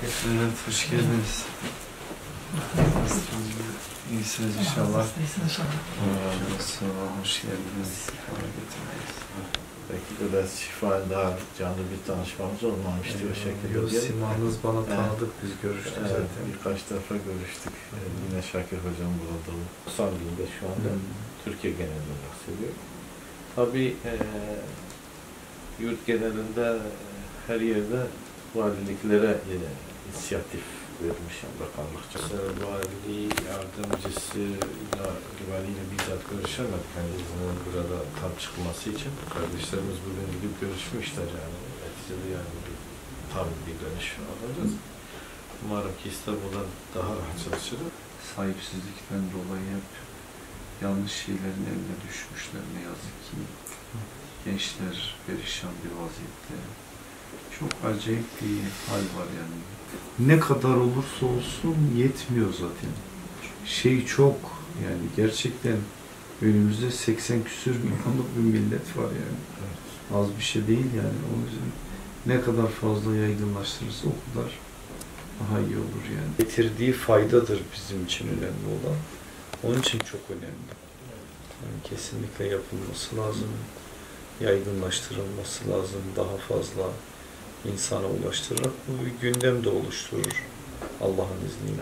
Evet, hoş geldiniz. İyisiniz inşallah. Sağ olun, hoş geldiniz. Belki biraz şifa daha canlı bir tanışmamız olmamıştı o şekilde. Simanız bana tanıdık, biz görüştük zaten. Birkaç defa görüştük. Yine Şakir Hocam burada. Samimi'de şu anda Türkiye genelinde bahsediyor. Tabii yurt genelinde her yerde valiliklere inisiyatif vermiş bakanlıkça. Valiliği yardımcısıyla, valiyle bizzat görüşemedik. Yani burada tam çıkması için. Kardeşlerimiz bugün gidip görüşmüşler yani. Neticede yani tam bir dönüş alacağız. Umarım ki İstanbul'dan daha rahat çalışırız. Sahipsizlikten dolayı hep yanlış şeylerin eline düşmüşler ne yazık ki. Gençler perişan bir vaziyette. Çok acayip bir hal var yani. Ne kadar olursa olsun yetmiyor zaten. Şey çok yani gerçekten önümüzde 80 küsür milyonluk bir millet var yani. Az bir şey değil yani. O yüzden ne kadar fazla yaygınlaştırırsa o kadar daha iyi olur yani. Getirdiği faydadır bizim için önemli olan. Onun için çok önemli. Yani kesinlikle yapılması lazım. Yaygınlaştırılması lazım. Daha fazla insana ulaştırarak bu bir gündem de oluşturur Allah'ın izniyle.